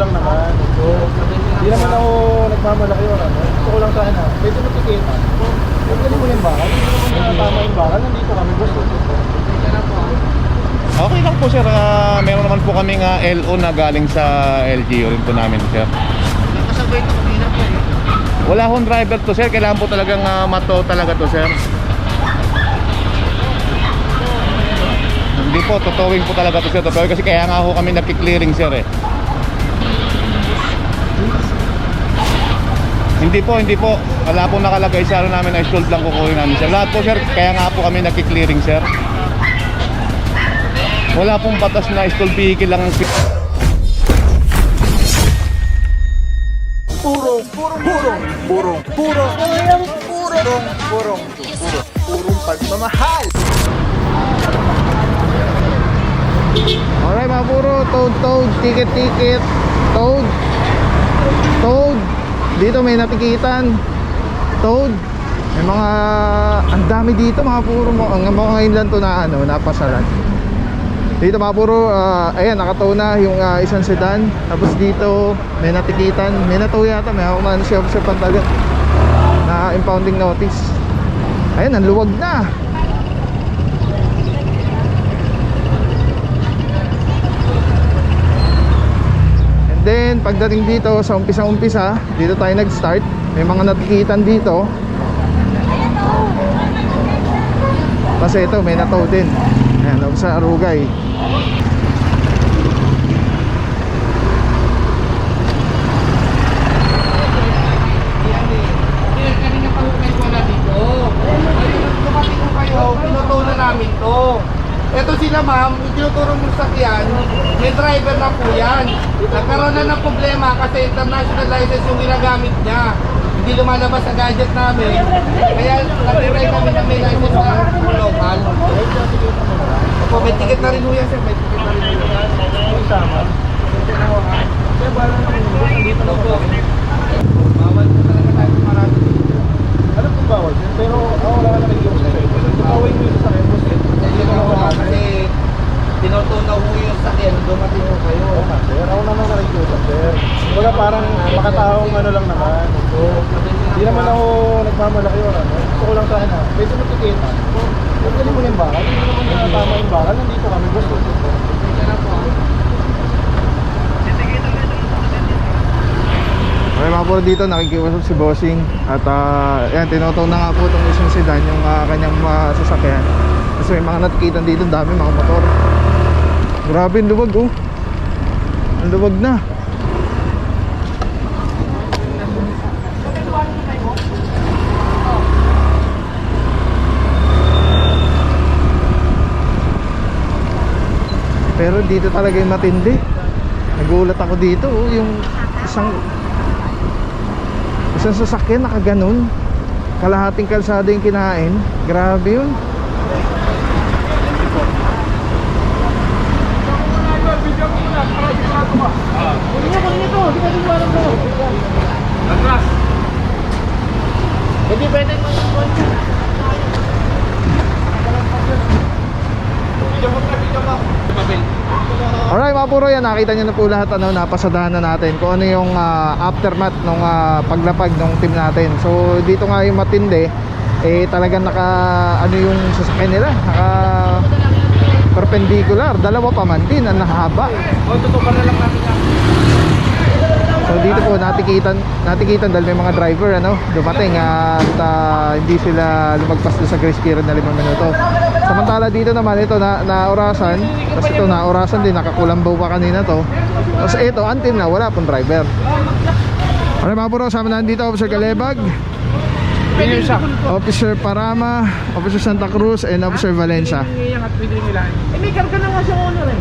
lang naman. So, hindi naman ako nagmamalaki or ano. Gusto ko lang sana. Pwede mo tikita. Huwag ka mo yung bakal. Hindi naman tama yung bakal. Nandito kami. Gusto ko. Okay lang po sir, meron naman po kaming LO na galing sa LGU rin po namin sir. Nakasabay ito kanina po. Wala hong driver to sir, kailangan po talagang mato talaga to sir. Hindi po, totowing po talaga to sir, totowing kasi kaya nga ho kami nagki-clearing sir eh. Hindi po, wala pong nakalagay sa ano namin na sold lang kukunin namin sir. Lahat po sir, kaya nga po kami nagki-clearing sir. Wala pong batas na stall vehicle lang ang Purong pagmamahal. alright mga puro, toad, ticket, toad. Dito may natikitan. Toad. May mga, ang dami dito mga puro. Mga ngayon lang to na ano, napasalan. Dito mga puro, ayan, nakatow na yung isang sedan. Tapos dito, may natikitan. May natow yata, may ako man siya pantagat na impounding notice. Ayan, ang luwag na. And then, pagdating dito sa umpisa, dito tayo nag-start. May mga natikitan dito. Kasi ito, may natow din. Ayan, sa Arugay. Kanina pa kayo wala dito. Dumating ko kayo, pinuto na namin to. Ito sila ma'am, tinuturo mo sa sakyan, may driver na po yan. Nagkaroon na ng problema kasi international license yung ginagamit niya. Hindi lumalabas sa gadget namin. Kaya nag-try kami na may license na local. Opo, may ticket na rin ho yan sir, may ticket na rin ho yan. Yung tama. Kaya bala naman yung bus. Nandito lang po. Bawal po talaga tayo marami. Alam kong bawal yun. Pero ako wala ka nakikiwas sa'yo. Kasi tutawin mo yung sa akin, boss. Hindi ko na kasi tinutunaw ho yung sakyan, dumating ho kayo. Oo nga, sir. Ako naman nakikiwas, sir. Wala parang makataong ano lang naman. So, hindi naman ako nagmamalaki or ano. Gusto ko lang sana. Pwede mo tikita. Huwag ka mo yung bakal. Hindi naman tama yung bakal. Nandito kami, boss. Okay mga po, dito nakikiusap si Bossing. At yan, tinutow na nga po itong isang sedan yung kanyang sasakyan. Kasi may mga natikitan dito, dami mga motor. Grabe, ang luwag oh. Ang luwag na. Pero dito talaga yung matindi. Nagulat ako dito oh, yung isang sasakyan nakaganon. Kalahating kalsada yung kinain. Grabe yun. Hindi pwede mo yung Alright mga puro, yan nakita nyo na po lahat ano, napasadahan na natin kung ano yung aftermath nung paglapag ng team natin. So dito nga yung matindi eh talagang naka ano yung sasakyan nila, naka perpendicular, dalawa pa man din ang nahaba. tutukan na lang natin yan. So dito po natikitan dahil may mga driver ano, dumating at hindi sila lumagpas doon sa grace period na 5 minuto. Samantala dito naman ito na orasan, tapos ito na orasan din, nakakulambaw pa kanina to. Tapos ito until na wala pong driver. Alright mga puro, sama natin dito Officer Calebag, Officer Parama, Officer Santa Cruz, and Officer Valencia. May karga na nga siya owner eh.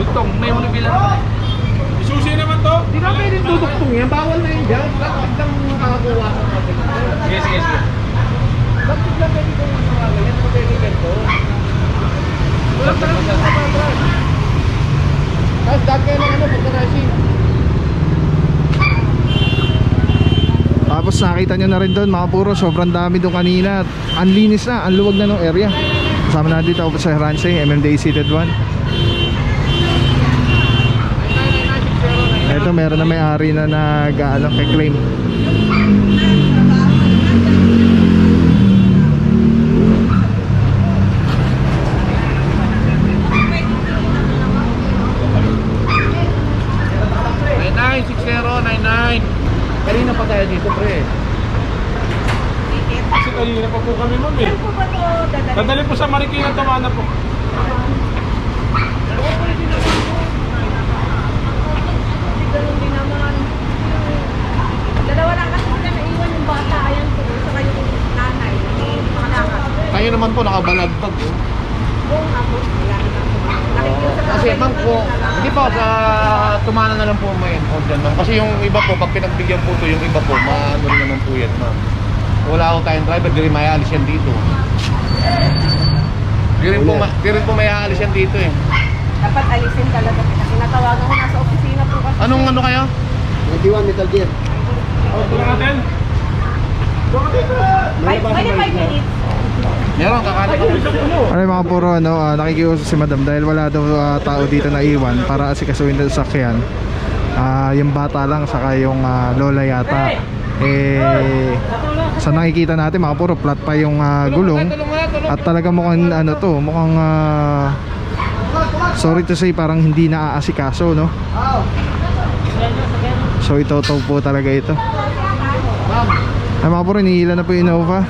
Bugtong, may uno bilang. Susi naman to. Hindi ka pwedeng tutuktong yan. Bawal na yun dyan. Biglang makakakuha ka natin. Sige. Ba't biglang pwede kong makakuha? Yan mo pwede ganito. Walang talagang sa patras. Tapos dahil kayo lang ano, pagka-rushing. Tapos nakita nyo na rin doon mga puro, sobrang dami doon kanina. Ang linis na, ang luwag na ng area. Kasama natin dito Officer Ransing, MMDA Seated 1. dito meron na may-ari na nag-claim. Kanina pa tayo dito, pre. Kasi kanina pa po kami, ma'am eh. Saan po ba ito dadalhin? Dadali po sa Marikina, Tamana po. Kasi ganun din naman. Dalawa lang kasi sila naiwan yung bata. Ayan po, saka yung nanay. Makalakad. Kayo naman po nakabalagtag po. Buong hapon, wala na po. Nakikiusap Kasi ako ma'am kayo, po, wala na. hindi po sa Tumana na lang po may encode dyan, ma'am. Kasi yung iba po, pag pinagbigyan po ito, yung iba po, maano rin naman po yan, ma'am. Wala ako tayong driver, di rin may alis yan dito. Di rin po may alis yan dito eh. Dapat alisin talaga. Tinatawagan ko nasa opisina po kasi. Anong ano kaya? 91 Metal Gear. Ito na natin. Pwede 5 minutes. Meron, kakalit ko. Ano yung mga puro nakikiusap si madam dahil wala daw tao dito na iwan para asikasuhin sa sakyan. Yung bata lang saka yung lola yata. Sa nakikita natin mga puro flat pa yung gulong. At talaga mukhang mukhang sorry to say parang hindi naaasikaso, no? So ito po talaga ito. Ay mga puro, nihila na po yung Innova.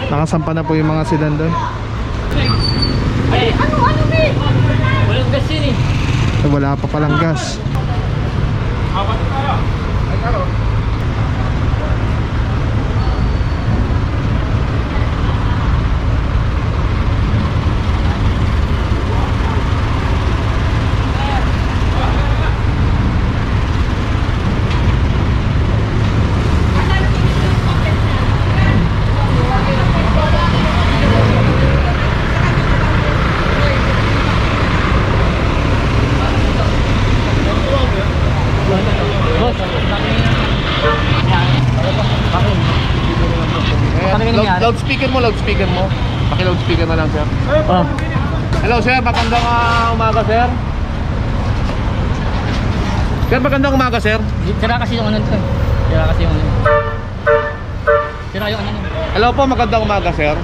Nakasampa na po yung mga sedan doon. Ano, Bi? Walang gas yun eh. Wala pa palang gas. Boss, Loudspeaker mo. Paki-loudspeaker na lang, sir. oh. Hello, sir. Magandang umaga, sir. Sir, magandang umaga, sir. Sira kasi yung ano nito eh. Sira kasi yung ano. Sira yung ano nito. Hello po, magandang umaga, sir.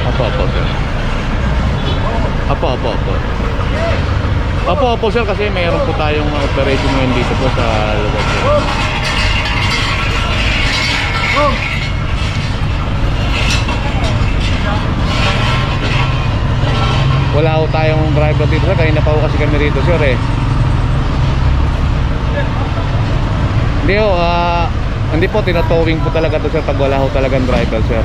Opo, sir. Opo, sir, kasi mayroon po tayong operation ngayon dito po sa lugar po. Wala ho tayong driver dito, sir. Kanina pa ho kasi kami rito, sir, eh. Hindi po, tinatowing po talaga to, sir, pag wala ho talagang driver, sir.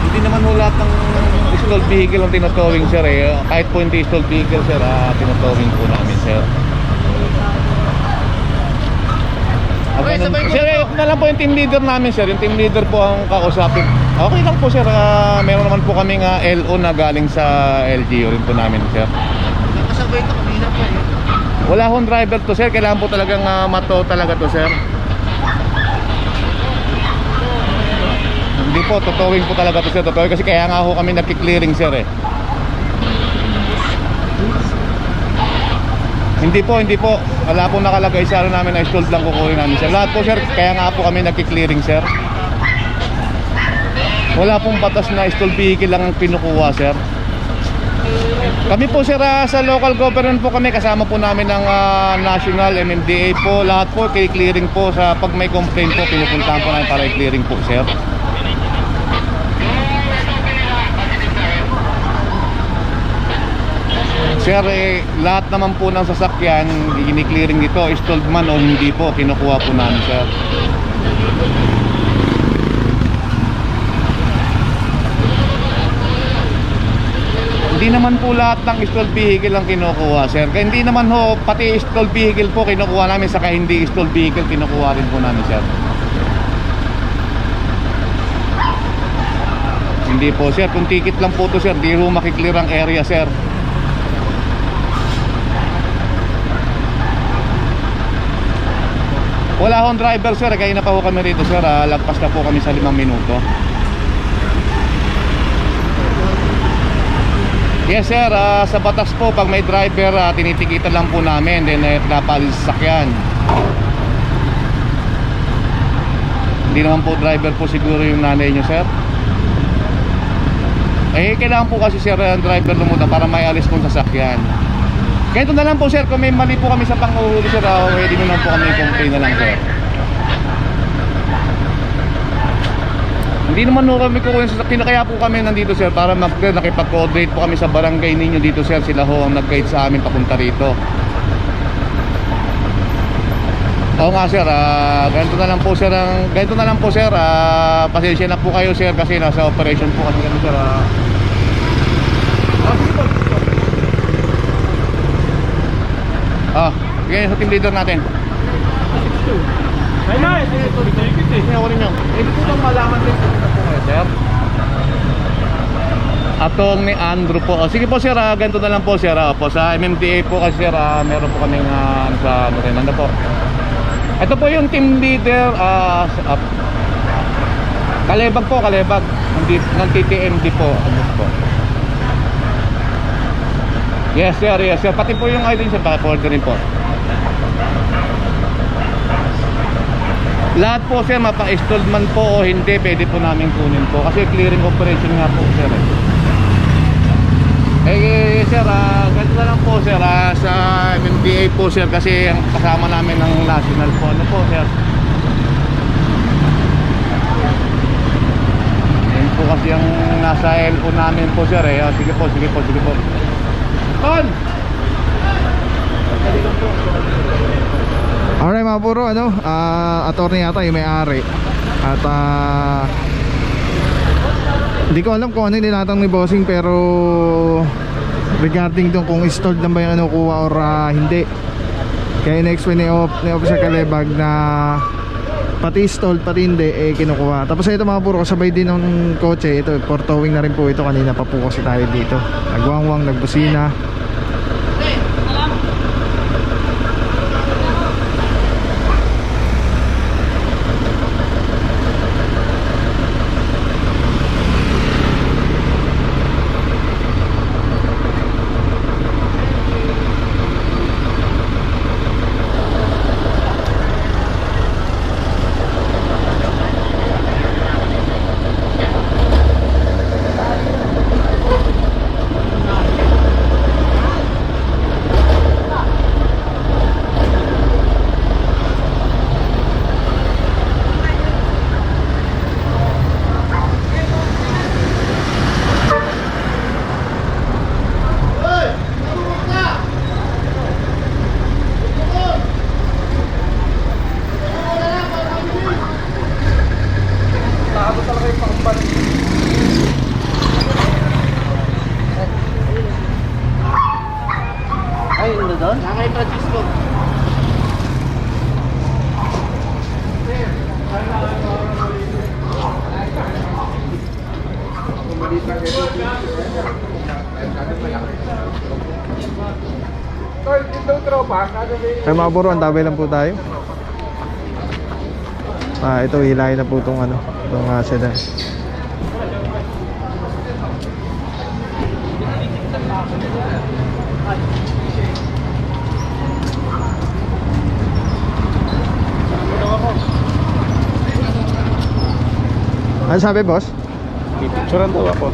Hindi naman ho lahat ng stalled vehicle ang tinatowing, sir, eh. Kahit po hindi stalled vehicle, sir, tinatowing po namin, sir. Okay, sabay ko Sir, po. na lang po yung team leader namin, sir. Yung team leader po ang kausapin. Okay lang po, sir. Meron naman po kaming LO na galing sa LGU rin po namin, sir. Kasabay ito kanina po eh. Wala hong driver to, sir. Kailangan po talagang mato talaga to, sir. Hindi po, totowing po talaga to, sir. Totowing kasi kaya nga ho kami nagki-clearing, sir, eh. Hindi po. Wala pong nakalagay sa ano namin na stalled lang kukunin namin, sir. Lahat po, sir. Kaya nga po kami nagki-clearing, sir. Wala pong batas na stalled vehicle lang ang pinukuha, sir. Kami po, sir, sa local government po kami. Kasama po namin ng national, MMDA po. Lahat po, clearing po. Pag may complaint po, pinupuntahan po namin para i-clearing po, sir. Sir, lahat naman po ng sasakyan, ini-clearing dito, stalled man o hindi po, kinukuha po namin, sir. Hindi naman po lahat ng stalled vehicle ang kinukuha, sir. Kaya hindi naman ho, pati stalled vehicle po kinukuha namin, saka hindi stalled vehicle kinukuha rin po namin, sir. Hindi po, sir. Kung ticket lang po to, sir, di ro makiklear ang area, sir. Wala akong driver, sir. Kaya na pa po kami rito, sir. Lagpas na po kami sa 5 minuto. Yes sir, sa batas po pag may driver tinitikitan lang po namin, then pinapalis sa sasakyan. Hindi naman po driver po siguro yung nanay nyo sir. Kailangan po kasi sir ang driver lumutan para may alis po sa sasakyan. Ganito na lang po sir, kung may mali po kami sa panguhuli sir, pwede nyo lang po kami complain na lang sir. Hindi naman po kami kukunin sa sasakyan, kaya po kami nandito sir para nakipag-coordinate po kami sa barangay ninyo dito sir. Sila ho ang nag-guide sa amin papunta rito. Oo nga sir, ganito na lang po sir, pasensya na po kayo sir kasi nasa operation po kasi kami sir. Bigyan sa team leader natin. Ay, nice! Hindi ako rin yun. Hindi ko bang malaman din po kayo sir? Atong ni Andrew po. Sige po sir, ganito na lang po sir. Sa MMDA po kasi sir, meron po kaming sa ano po. Ito po yung team leader Kalebag po, Kalebag ng TTMD po. Ano po? Yes sir, pati po yung ID sir, paki-order rin po. Lahat po sir, mapa-installed man po o hindi, pwede po namin kunin po kasi clearing operation nga po sir. Sir, ganito na lang po sir, sa MMDA po sir kasi ang kasama namin ng national po. Ano po sir? Yan po kasi ang nasa LO namin po sir Sige po. Ton! Alright mga puro, attorney yata yung may-ari. At hindi ko alam kung ano yung nilatang ni bossing, pero regarding dun kung installed na ba yung kuha or hindi. Kaya in-explain ni Officer Kalebag na pati installed pati hindi kinukuha. Tapos ito mga puro, kasabay din ng kotse. Ito for towing na rin po ito, kanina pa po kasi tayo dito. Nagwangwang, nagbusina. Nakay Francisco. Kaya mga puro, ang tabay lang po tayo. Ito hilahin na po itong sedan. Ano sabi boss? Picturean daw ako.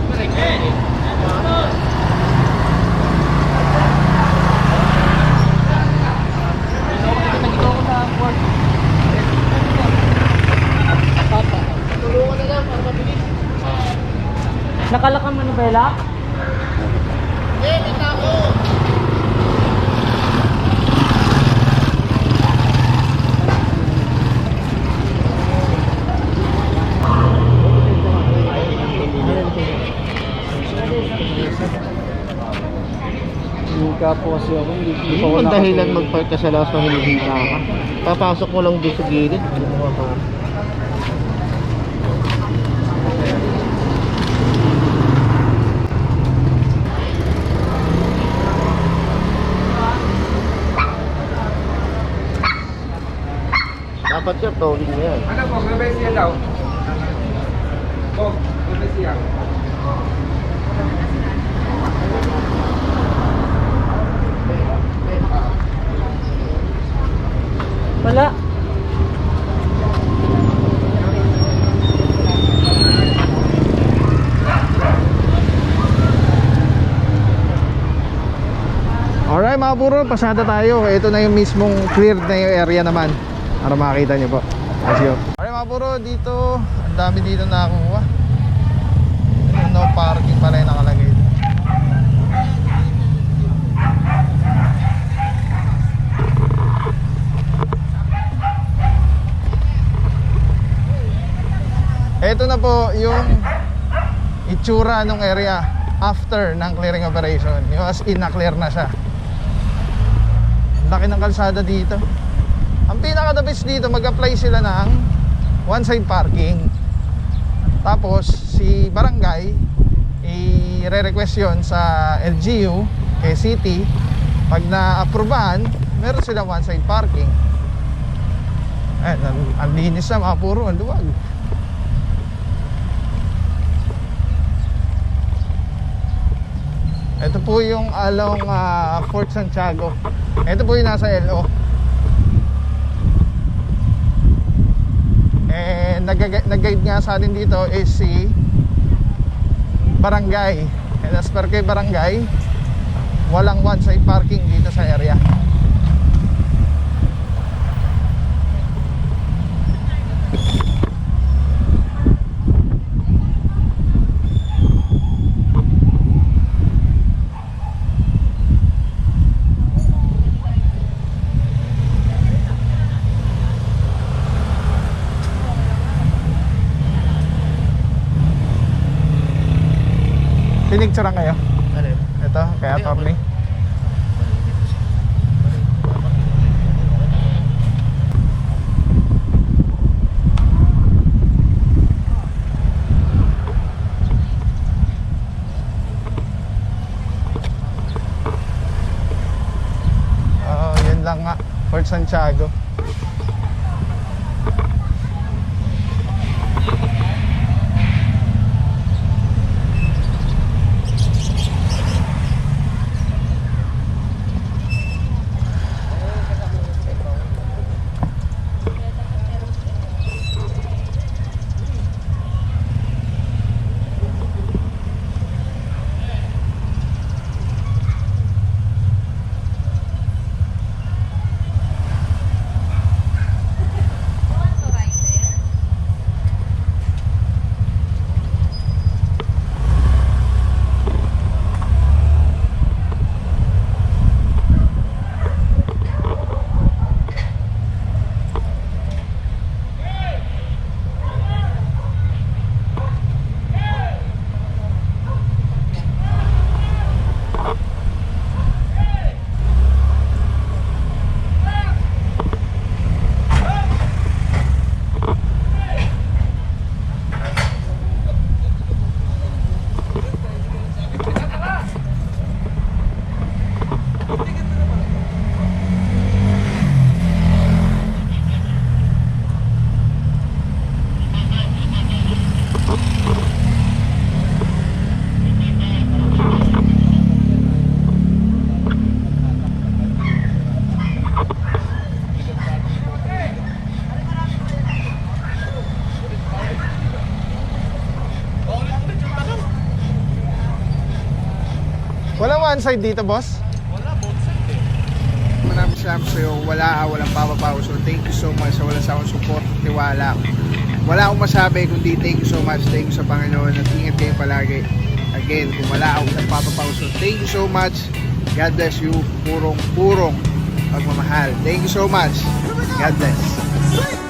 Nakalakang manibela? Hika po kasi ako, hindi Hindi mo dahilan mag-park ka sa lakas ng hinihita ka. Papasok mo lang doon sa gilid. Dapat siya, towing mo yan. Ano po, may siya daw? Po, may siya. mga puro, pasada tayo. Ito na yung mismong cleared na yung area naman. Para makakita nyo po. Let's go. Okay mga puro, dito, ang dami dito nakakuha. No parking pala yung nakalagay. Ito na po yung itsura ng area after ng clearing operation. Yung as in, na-clear na siya. Laki ng kalsada dito. Ang pinaka-the best dito, mag-apply sila ng one-side parking. Tapos, si barangay, i-re-request yun sa LGU, kay City. Pag na-aprobahan, meron sila one-side parking. Ang linis na, mga puro, ang luwag. Ito po yung along Fort Santiago. Ito po yung nasa LO. Nag-guide nga sa atin dito is si barangay. And as per kay barangay, walang one-side parking dito sa area. Pinicturean kayo? Ano? Ito, kay attorney. Yun lang nga, Fort Santiago. Walang one side dito, boss? Maraming salamat sa'yo. Walang papapaw. So thank you so much sa walang sa akong support, tiwala. Wala akong masabi kundi thank you so much. Thank you sa Panginoon at ingat kayo palagi. Again, kung wala akong papapaw. So thank you so much. God bless you. Purong pagmamahal. Thank you so much. God bless.